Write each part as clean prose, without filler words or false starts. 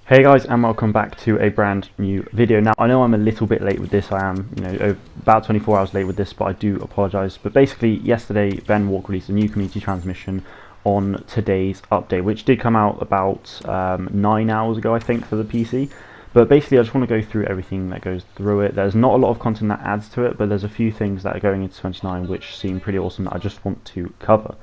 Hey guys, and welcome back to a brand new video. Now I know I'm a little bit late with this. I am, about 24 hours late with this, but I do apologise. But basically, yesterday Ben Walk released a new community transmission on today's update, which did come out about 9 hours ago, I think, for the PC. But basically, I just want to go through everything that goes through it. There's not a lot of content that adds to it, but there's a few things that are going into 29 which seem pretty awesome that I just want to cover.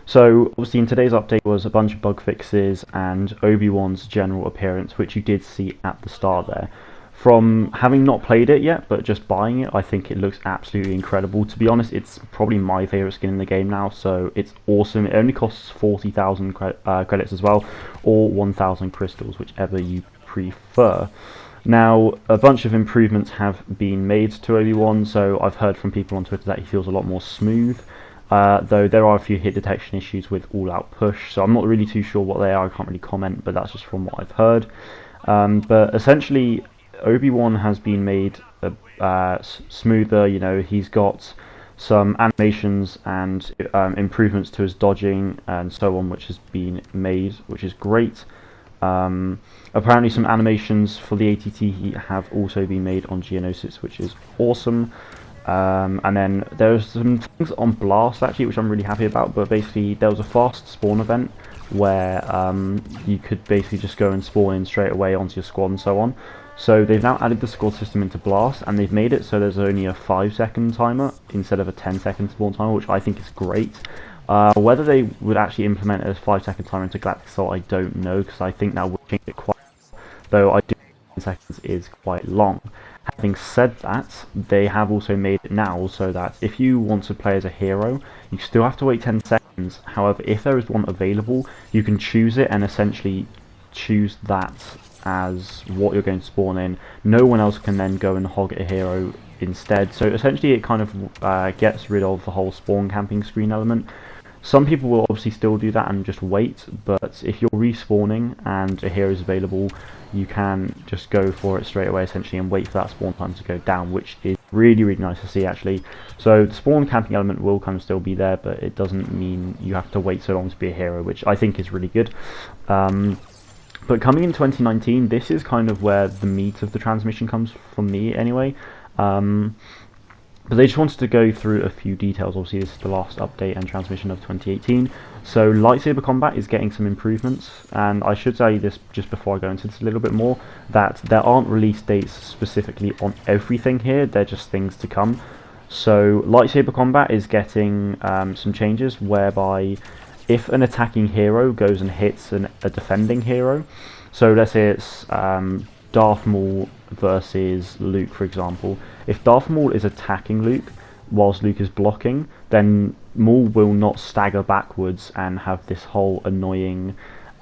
So obviously in today's update was a bunch of bug fixes and Obi-Wan's general appearance, which you did see at the start there. From having not played it yet, but just buying it, I think it looks absolutely incredible. To be honest, it's probably my favourite skin in the game now, so it's awesome. It only costs 40,000 credits as well, or 1,000 crystals, whichever you prefer. Now, a bunch of improvements have been made to Obi-Wan, so I've heard from people on Twitter that he feels a lot more smooth. Though there are a few hit detection issues with all-out push, so I'm not really too sure what they are. I can't really comment, but that's just from what I've heard. But essentially, Obi-Wan has been made smoother. He's got some animations and improvements to his dodging and so on, which has been made, which is great. Apparently some animations for the ATT have also been made on Geonosis, which is awesome. And then there's some things on Blast actually which I'm really happy about, but basically there was a fast spawn event where you could basically just go and spawn in straight away onto your squad and so on. So they've now added the squad system into Blast, and they've made it so there's only a 5-second timer instead of a 10-second spawn timer, which I think is great. Whether they would actually implement a 5-second timer into Galactic Assault, I don't know, because I think that would change it quite well, though I do think 10 seconds is quite long. Having said that, they have also made it now so that if you want to play as a hero, you still have to wait 10 seconds. However, if there is one available, you can choose it and essentially choose that as what you're going to spawn in. No one else can then go and hog a hero instead. So essentially it kind of gets rid of the whole spawn camping screen element. Some people will obviously still do that and just wait, but if you're respawning and a hero is available, you can just go for it straight away essentially and wait for that spawn time to go down, which is really, really nice to see actually. So the spawn camping element will kind of still be there, but it doesn't mean you have to wait so long to be a hero, which I think is really good. But coming in 2019, this is kind of where the meat of the transmission comes from me anyway. But they just wanted to go through a few details. Obviously this is the last update and transmission of 2018. So Lightsaber Combat is getting some improvements, and I should say this just before I go into this a little bit more, that there aren't release dates specifically on everything here, they're just things to come. So Lightsaber Combat is getting some changes whereby if an attacking hero goes and hits a defending hero, so let's say it's Darth Maul versus Luke, for example. If Darth Maul is attacking Luke whilst Luke is blocking, then Maul will not stagger backwards and have this whole annoying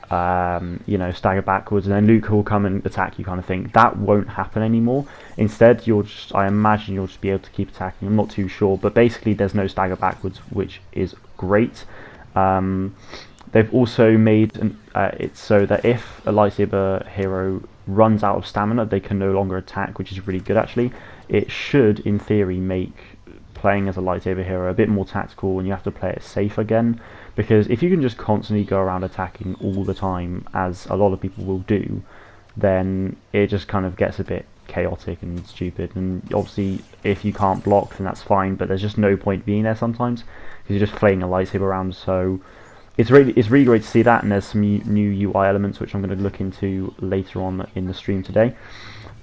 stagger backwards, and then Luke will come and attack you kind of thing. That won't happen anymore. Instead, I imagine you'll just be able to keep attacking. I'm not too sure, but basically there's no stagger backwards, which is great. They've also made it so that if a lightsaber hero runs out of stamina, they can no longer attack, which is really good actually. It should, in theory, make playing as a lightsaber hero a bit more tactical, and you have to play it safe again, because if you can just constantly go around attacking all the time, as a lot of people will do, then it just kind of gets a bit chaotic and stupid. And obviously if you can't block, then that's fine, but there's just no point being there sometimes, because you're just playing a lightsaber around. So it's really great to see that, and there's some new UI elements which I'm going to look into later on in the stream today.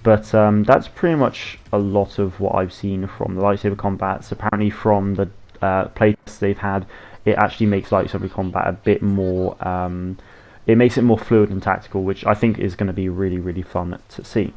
But that's pretty much a lot of what I've seen from the Lightsaber Combats. Apparently from the playtests they've had, it actually makes Lightsaber Combat a bit more, it makes it more fluid and tactical, which I think is going to be really, really fun to see.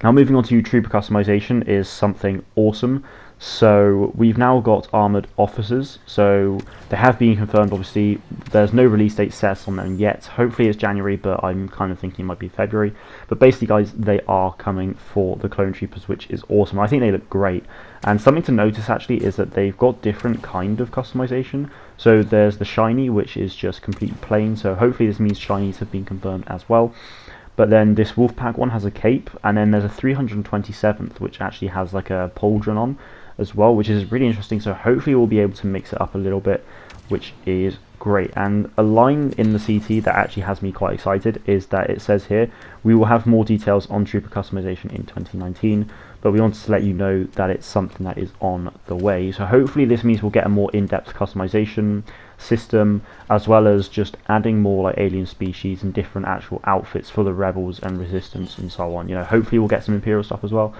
Now moving on to trooper customization is something awesome. So we've now got armoured officers, so they have been confirmed. Obviously there's no release date set on them yet. Hopefully it's January, but I'm kind of thinking it might be February. But basically guys, they are coming for the clone troopers, which is awesome. I think they look great, and something to notice actually is that they've got different kind of customization. So there's the shiny, which is just completely plain, so hopefully this means shinies have been confirmed as well. But then this Wolfpack one has a cape, and then there's a 327th which actually has like a pauldron on as well, which is really interesting. So hopefully we'll be able to mix it up a little bit. which is great. And a line in the CT that actually has me quite excited is that it says here, we will have more details on trooper customization in 2019, but we wanted to let you know that it's something that is on the way. So hopefully this means we'll get a more in-depth customization system, as well as just adding more like alien species and different actual outfits for the rebels and resistance and so on. You know, hopefully we'll get some Imperial stuff as well.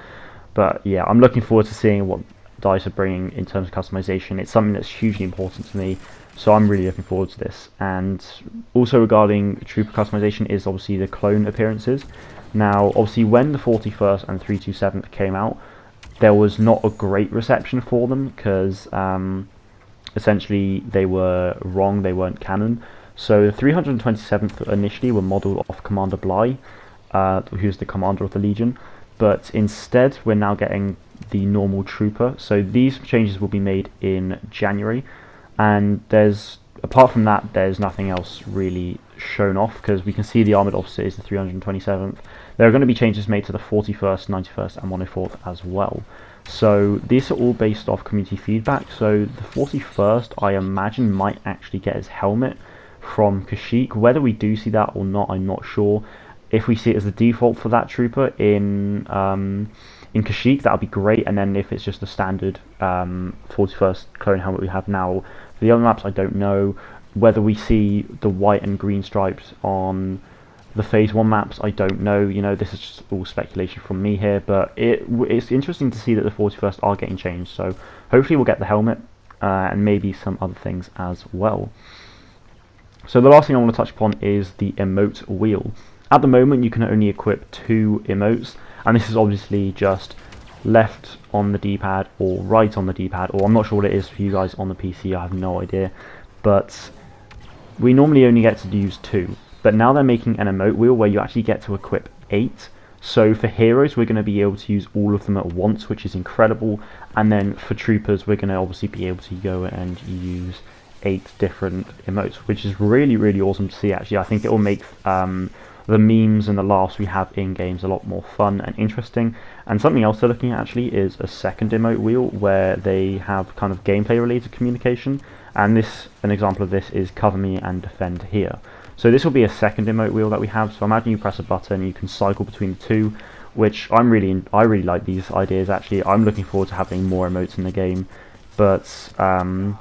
But yeah, I'm looking forward to seeing what DICE are bringing in terms of customization. It's something that's hugely important to me, so I'm really looking forward to this. And also regarding trooper customization is obviously the clone appearances. Now obviously when the 41st and 327th came out, there was not a great reception for them, because essentially they were wrong, they weren't canon. So the 327th initially were modelled off Commander Bly, who's the commander of the Legion, but instead we're now getting the normal trooper. So these changes will be made in January, and apart from that there's nothing else really shown off, because we can see the armoured officer is the 327th. There are going to be changes made to the 41st, 91st and 104th as well. So these are all based off community feedback. So the 41st I imagine might actually get his helmet from Kashyyyk. Whether we do see that or not, I'm not sure. If we see it as the default for that trooper in Kashyyyk, that would be great. And then if it's just the standard 41st clone helmet we have now, for the other maps I don't know. Whether we see the white and green stripes on the Phase 1 maps, I don't know. You know, this is just all speculation from me here, but it's interesting to see that the 41st are getting changed. So hopefully we'll get the helmet and maybe some other things as well. So the last thing I want to touch upon is the Emote Wheel. At the moment you can only equip 2 emotes, and this is obviously just left on the D-pad or right on the D-pad, or I'm not sure what it is for you guys on the PC, I have no idea, but we normally only get to use 2. But now they're making an emote wheel where you actually get to equip 8. So for heroes we're going to be able to use all of them at once, which is incredible. And then for troopers we're going to obviously be able to go and use 8 different emotes, which is really, really awesome to see actually. I think it will make the memes and the laughs we have in games a lot more fun and interesting. And something else they're looking at actually is a second emote wheel where they have kind of gameplay related communication. And an example of this is cover me and defend here. So this will be a second emote wheel that we have. So imagine you press a button, you can cycle between the two, which I really like these ideas actually. I'm looking forward to having more emotes in the game. But some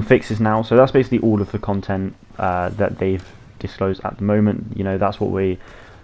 fixes now. So that's basically all of the content that they've disclosed at the moment. You know, that's what we're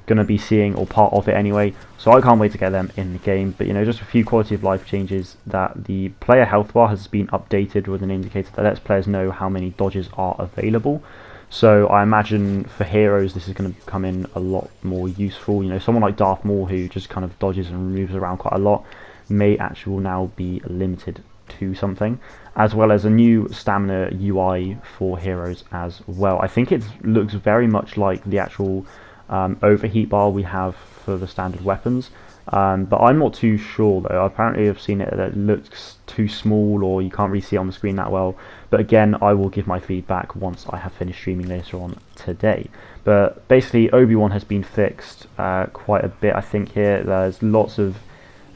going to be seeing, or part of it anyway. So I can't wait to get them in the game. But you know, just a few quality of life changes, that the player health bar has been updated with an indicator that lets players know how many dodges are available. So I imagine for heroes this is going to come in a lot more useful. You know, someone like Darth Maul, who just kind of dodges and moves around quite a lot, may actually now be limited to something, as well as a new stamina UI for heroes as well. I think it looks very much like the actual overheat bar we have for the standard weapons, but I'm not too sure though. Apparently I've seen it that it looks too small, or you can't really see it on the screen that well. But again, I will give my feedback once I have finished streaming later on today. But basically Obi-Wan has been fixed quite a bit, I think. Here there's lots of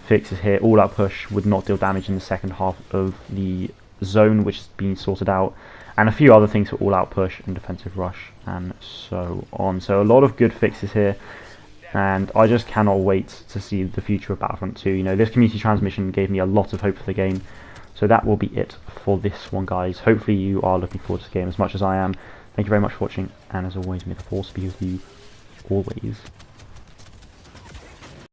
fixes here. All out push would not deal damage in the second half of the zone, which has been sorted out, and a few other things for all out push and defensive rush and so on. So a lot of good fixes here, and I just cannot wait to see the future of Battlefront 2. You know, this community transmission gave me a lot of hope for the game. So that will be it for this one, guys. Hopefully you are looking forward to the game as much as I am. Thank you very much for watching, and as always, may the force be with you always.